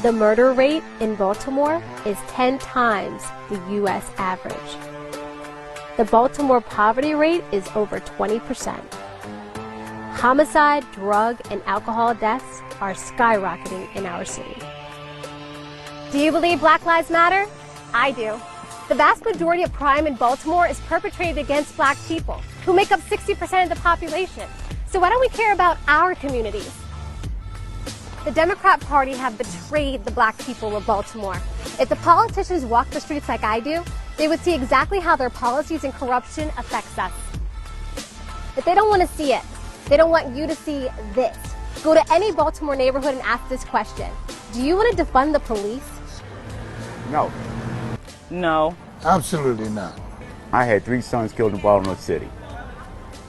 The murder rate in Baltimore is 10 times the U.S. average. The Baltimore poverty rate is over 20%. Homicide, drug, and alcohol deaths are skyrocketing in our city. Do you believe Black Lives Matter? I do. The vast majority of crime in Baltimore is perpetrated against Black people, who make up 60% of the population. So why don't we care about our communities? The Democrat Party have betrayed the Black people of Baltimore. If the politicians walked the streets like I do, they would see exactly how their policies and corruption affects us. But they don't want to see it. They don't want you to see this. Go to any Baltimore neighborhood and ask this question. Do you want to defund the police? No. No. Absolutely not. I had 3 sons killed in Baltimore City.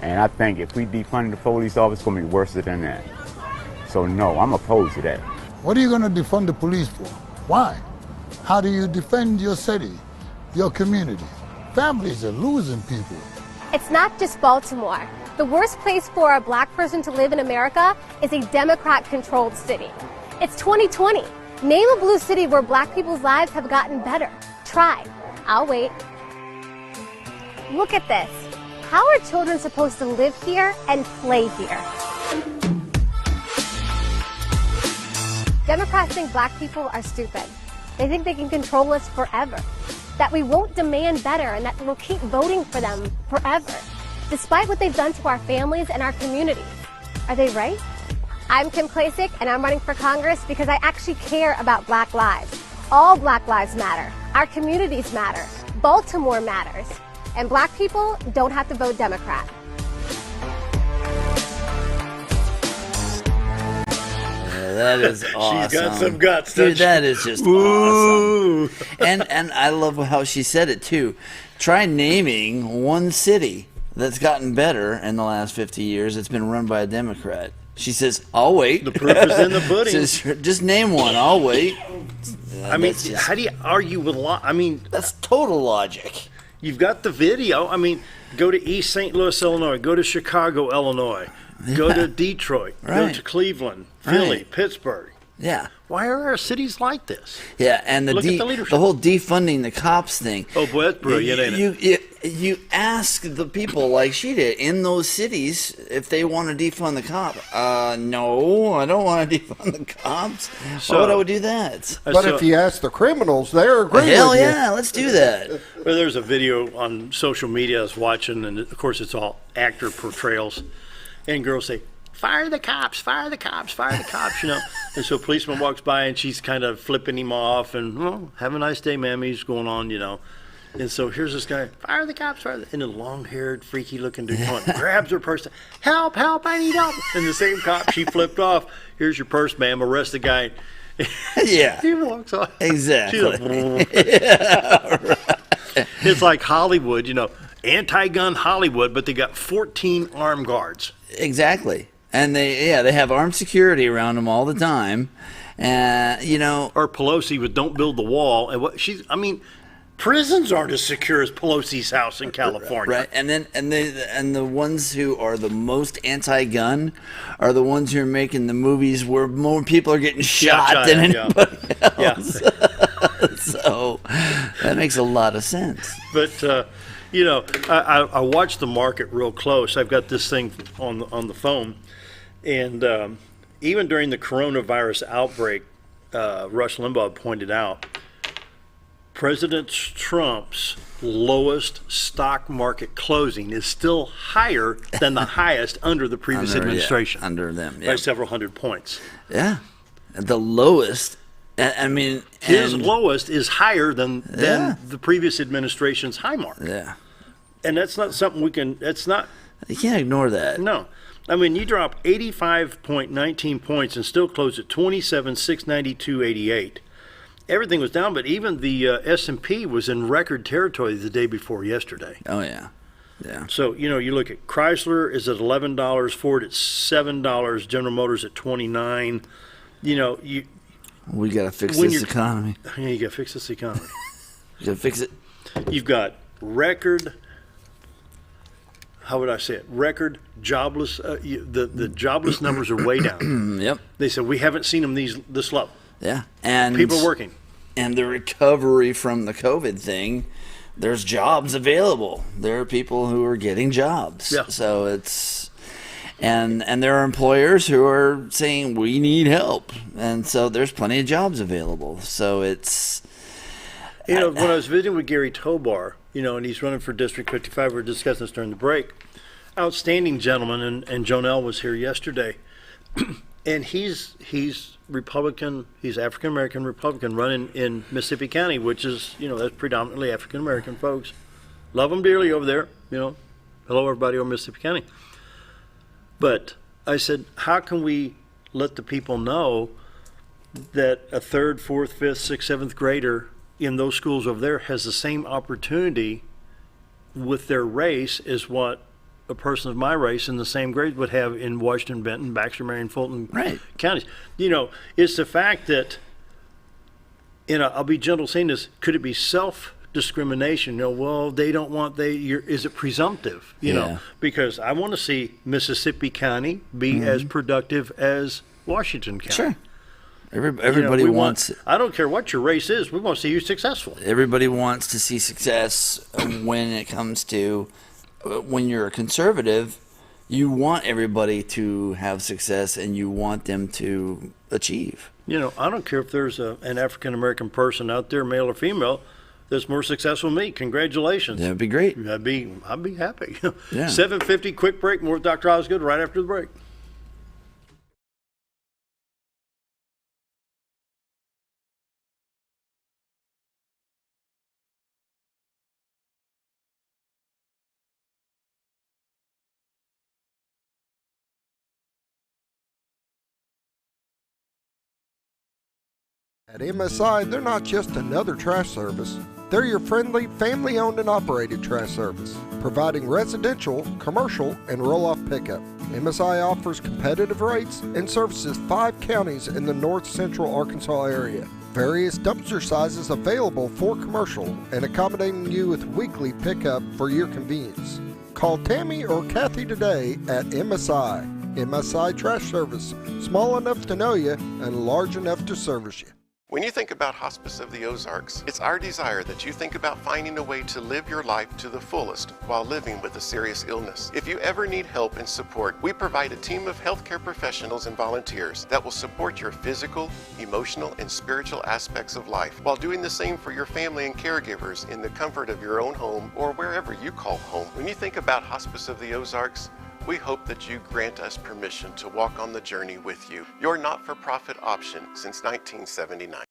And I think if we defund the police office, it's going to be worse than that. So no, I'm opposed to that. What are you going to defund the police for? Why? How do you defend your city, your community? Families are losing people. It's not just Baltimore. The worst place for a black person to live in America is a Democrat-controlled city. It's 2020. Name a blue city where black people's lives have gotten better. Try. I'll wait. Look at this. How are children supposed to live here and play here? Democrats think black people are stupid. They think they can control us forever, that we won't demand better, and that we'll keep voting for them forever, despite what they've done to our families and our communities. Are they right? I'm Kim Klacik, and I'm running for Congress because I actually care about black lives. All black lives matter. Our communities matter. Baltimore matters. And black people don't have to vote Democrat. That is awesome. She's got some guts, dude. That is just awesome. And I love how she said it too. Try naming one city that's gotten better in the last 50 years. It's been run by a Democrat. She says, "I'll wait." The proof is in the pudding. Just name one. I'll wait. I mean, how do you argue with I mean, that's total logic. You've got the video. I mean, go to East St. Louis, Illinois. Go to Chicago, Illinois. Go to Detroit. Right. Go to Cleveland, Philly, Right. Pittsburgh. Yeah. Why are our cities like this? Yeah, and Look at the leadership. whole defunding the cops thing. Oh, boy, that's brilliant, ain't it? You ask the people like she did in those cities if they want to defund the cop. No, I don't want to defund the cops. Why would I do that? But if you ask the criminals, they're agreeing Hell with you. yeah, let's do that. Well, there's a video on social media I was watching, and of course it's all actor portrayals, and girls say, "Fire the cops, fire the cops, fire the cops," you know. And so a policeman walks by, and she's kind of flipping him off, and, "Well, have a nice day, ma'am," he's going on, you know. And so here's this guy, "Fire the cops, fire the," and a long-haired, freaky-looking dude grabs her purse, "Help, help, I need help." And the same cop, she flipped off, "Here's your purse, ma'am, arrest the guy." Yeah. He walks off. Exactly. She's like, yeah, right. It's like Hollywood, you know, anti-gun Hollywood, but they got 14 armed guards. Exactly. And they have armed security around them all the time. You know, or Pelosi with "Don't build the wall," and I mean, prisons aren't as secure as Pelosi's house in California. Right. And the ones who are the most anti-gun are the ones who are making the movies where more people are getting shot than anybody else. Yeah. So that makes a lot of sense. But you know, I watch the market real close. I've got this thing on the phone, and even during the coronavirus outbreak, Rush Limbaugh pointed out President Trump's lowest stock market closing is still higher than the highest under the previous administration. Under them, by several hundred points. Yeah, the lowest. I mean, his lowest is higher than the previous administration's high mark. Yeah, and that's not something we can. That's not. You can't ignore that. No, I mean, you drop 85.19 points and still close at 27,692.88. Everything was down, but even the S&P was in record territory the day before yesterday. Oh yeah, yeah. So you know, you look at Chrysler is at $11, Ford at $7, General Motors at $29. You know, we got to fix this economy. Yeah, you got to fix this economy. You got to fix it. You've got record. How would I say it? Record jobless. The jobless numbers are way down. Yep. They said we haven't seen them this low. Yeah, and people are working. And the recovery from the COVID thing, there's jobs available. There are people who are getting jobs. Yeah. So it's and there are employers who are saying we need help, and so there's plenty of jobs available. So it's when I was visiting with Gary Tobar, you know, and he's running for District 55. We were discussing this during the break. Outstanding gentleman, and Jonelle was here yesterday, and he's Republican. He's African American Republican running in Mississippi County, which is, you know, that's predominantly African American folks. Love them dearly over there. You know, hello everybody over Mississippi County. But I said, how can we let the people know that a 3rd, 4th, 5th, 6th, 7th grader in those schools over there has the same opportunity with their race as what a person of my race in the same grade would have in Washington, Benton, Baxter, Marion, Fulton counties. It's the fact that, I'll be gentle saying this, could it be self-discrimination? Well, they don't want, is it presumptive? Because I want to see Mississippi County be as productive as Washington County. Sure. Everybody wants. I don't care what your race is. We want to see you successful. Everybody wants to see success when it comes to when you're a conservative. You want everybody to have success, and you want them to achieve. I don't care if there's an African American person out there, male or female, that's more successful than me. Congratulations. That'd be great. I'd be happy. Yeah. 7:50, quick break. More with Dr. Osgood right after the break. At MSI, they're not just another trash service. They're your friendly, family-owned and operated trash service, providing residential, commercial, and roll-off pickup. MSI offers competitive rates and services 5 counties in the north central Arkansas area. Various dumpster sizes available for commercial and accommodating you with weekly pickup for your convenience. Call Tammy or Kathy today at MSI. MSI Trash Service, small enough to know you and large enough to service you. When you think about Hospice of the Ozarks, it's our desire that you think about finding a way to live your life to the fullest while living with a serious illness. If you ever need help and support, we provide a team of healthcare professionals and volunteers that will support your physical, emotional, and spiritual aspects of life while doing the same for your family and caregivers in the comfort of your own home or wherever you call home. When you think about Hospice of the Ozarks, we hope that you grant us permission to walk on the journey with you. Your not-for-profit option since 1979.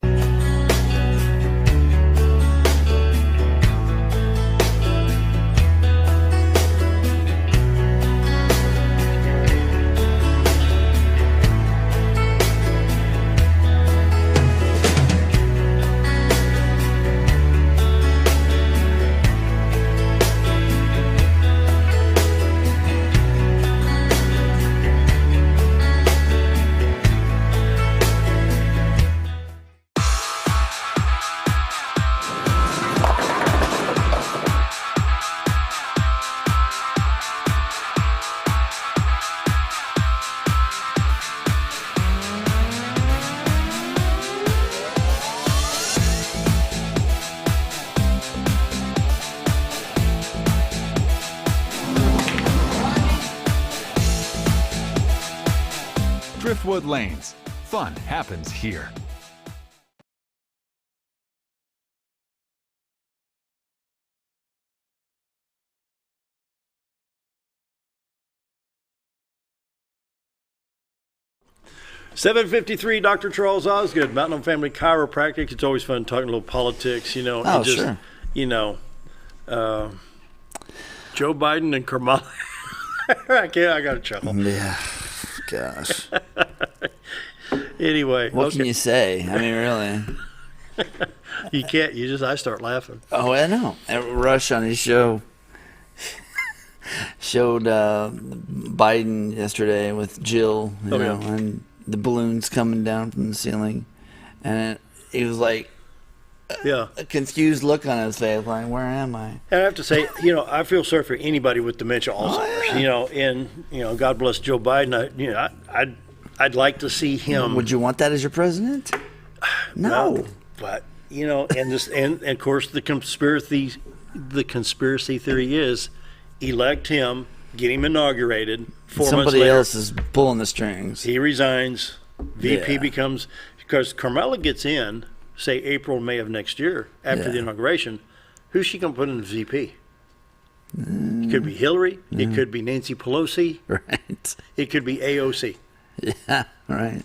Driftwood Lanes. Fun happens here. $7.53, Dr. Charles Osgood, Mountain Home Family Chiropractic. It's always fun talking a little politics, sure. Joe Biden and Kamala. I got to chuckle. Yeah. Gosh. Anyway. What can you say? I mean, really. You can't. I start laughing. Oh, I know. Rush on his show showed Biden yesterday with Jill, and the balloons coming down from the ceiling. And he was like, a confused look on his face, like, where am I? And I have to say, I feel sorry for anybody with dementia Alzheimer's, and God bless Joe Biden. I'd like to see him. Would you want that as your president? No. But, and of course the conspiracy theory is elect him, get him inaugurated. 4 months Somebody later, else is pulling the strings. He resigns. VP becomes, because Carmella gets in, say April, May of next year, after the inauguration, who's she going to put in as VP? It could be Hillary. It could be Nancy Pelosi. Right. It could be AOC. Yeah, right.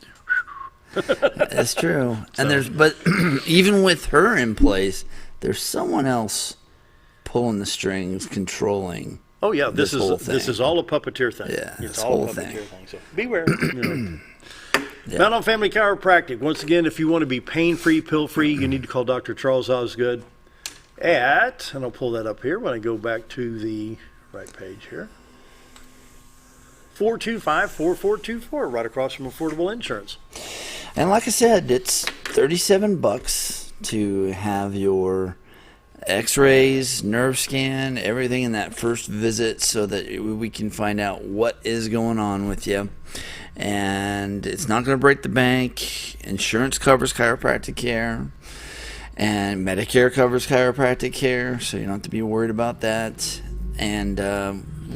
That's true. But even with her in place, there's someone else pulling the strings, controlling. Oh yeah, this is all a puppeteer thing. Yeah, it's all a puppeteer thing. So beware. Mountain Home Family Chiropractic. Once again, if you want to be pain-free, pill-free, you need to call Dr. Charles Osgood and I'll pull that up here when I go back to the right page here. 425-4424, right across from Affordable Insurance. And like I said, it's $37 to have your x-rays, nerve scan, everything in that first visit so that we can find out what is going on with you. And it's not going to break the bank. Insurance covers chiropractic care, and Medicare covers chiropractic care, so you don't have to be worried about that. And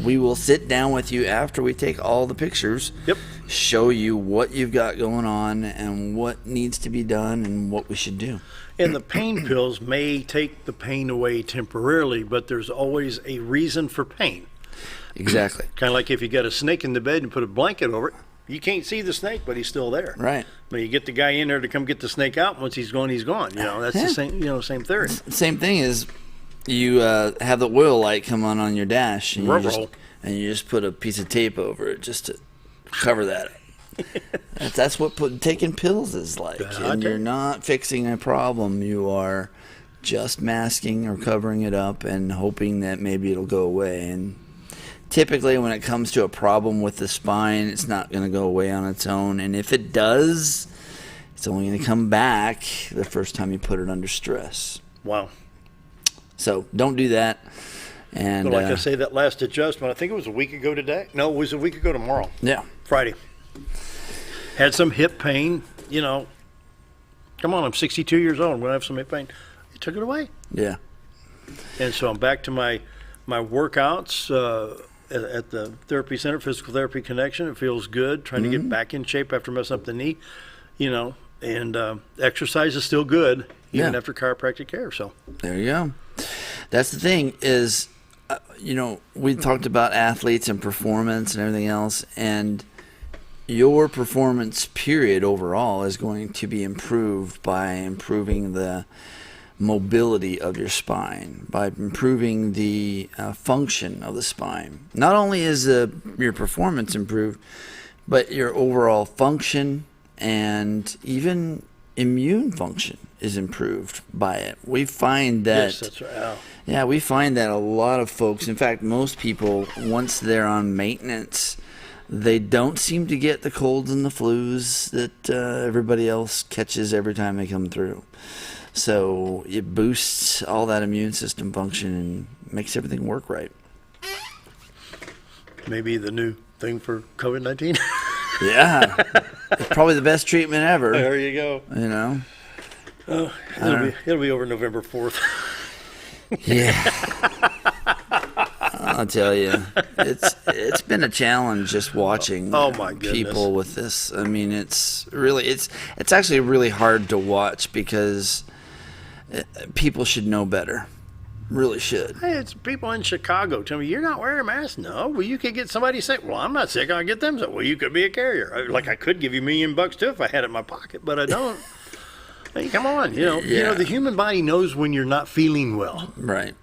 we will sit down with you after we take all the pictures, show you what you've got going on and what needs to be done and what we should do. And the pain pills may take the pain away temporarily, but there's always a reason for pain. Exactly. Kind of like if you got a snake in the bed and put a blanket over it, you can't see the snake, but he's still there. Right. But you get the guy in there to come get the snake out. Once he's gone, he's gone. You know, that's the same. You know, same theory. Same thing is you have the oil light come on your dash, and you just put a piece of tape over it just to cover that. That's what taking pills is like. And you're not fixing a problem. You are just masking or covering it up and hoping that maybe it'll go away. And typically when it comes to a problem with the spine, it's not going to go away on its own. And if it does, it's only going to come back the first time you put it under stress. Wow. So don't do that. And but like I say, that last adjustment, I think it was a week ago today. No, it was a week ago tomorrow. Yeah. Friday. Had some hip pain, you know. Come on, I'm 62 years old. I'm going to have some hip pain. They took it away. Yeah. And so I'm back to my workouts at the therapy center, Physical Therapy Connection. It feels good, trying to get back in shape after messing up the knee, you know. And exercise is still good, even after chiropractic care. So there you go. That's the thing is, you know, we talked about athletes and performance and everything else, and your performance period overall is going to be improved by improving the mobility of your spine, by improving the function of the spine. Not only is your performance improved, but your overall function and even immune function is improved by it. We find that yes, that's right. Oh. Yeah, we find that a lot of folks, in fact, most people, once they're on maintenance, they don't seem to get the colds and the flus that everybody else catches every time they come through. So it boosts all that immune system function and makes everything work right. Maybe the new thing for COVID-19. Yeah. It's probably the best treatment ever. There you go. You know? It'll be over November 4th. Yeah. I'll tell you, it's been a challenge just watching people with this. I mean, it's actually really hard to watch because people should know better. Really should. Hey, it's people in Chicago tell me, you're not wearing a mask. No, well, you could get somebody sick. Well, I'm not sick. I'll get them sick. Well, you could be a carrier. Like, I could give you $1 million too if I had it in my pocket, but I don't. Hey, come on. You know, the human body knows when you're not feeling well. Right.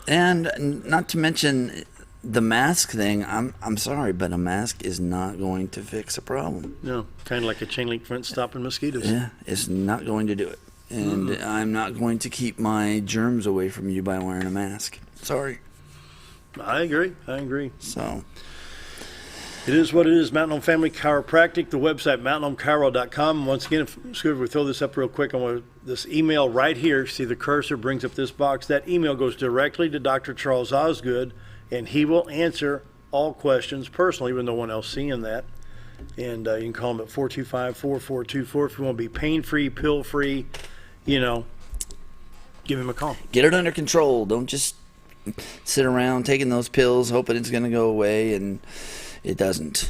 And not to mention the mask thing. I'm sorry, but a mask is not going to fix a problem. No, kind of like a chain link fence stopping mosquitoes. Yeah, it's not going to do it. And I'm not going to keep my germs away from you by wearing a mask. Sorry. I agree. So it is what it is. Mountain Home Family Chiropractic, the website, mountainhomechiro.com. Once again, if we throw this up real quick, I want this email right here. See the cursor brings up this box. That email goes directly to Dr. Charles Osgood, and he will answer all questions personally, with no one else seeing that. And you can call him at 425-4424 if you want to be pain-free, pill-free. You know, give him a call. Get it under control. Don't just sit around taking those pills hoping it's going to go away, and it doesn't.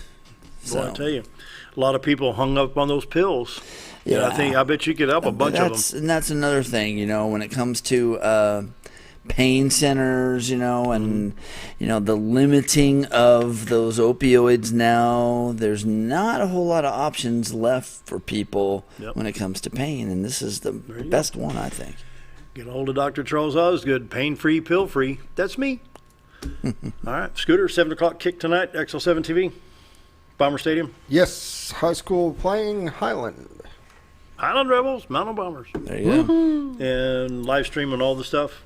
So. Well, I tell you, a lot of people hung up on those pills. Yeah, I bet you could help a bunch of them. And that's another thing, you know, when it comes to pain centers, you know, and you know the limiting of those opioids now. There's not a whole lot of options left for people when it comes to pain, and this is the best one, I think. Get a hold of Dr. Charles Osgood, pain-free, pill-free. That's me. All right, Scooter, 7 o'clock kick tonight, XL7 TV, Bomber Stadium. Yes, high school playing Highland Rebels, Mountain Bombers. There you go. And live streaming all the stuff.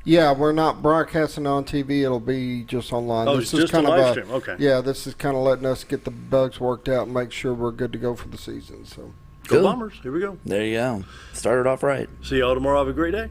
Yeah, we're not broadcasting on TV. It'll be just online. Oh, this it's just a live stream. Okay. Yeah, this is kind of letting us get the bugs worked out and make sure we're good to go for the season. So, Go Bombers. Here we go. There you go. Started off right. See y'all tomorrow. Have a great day.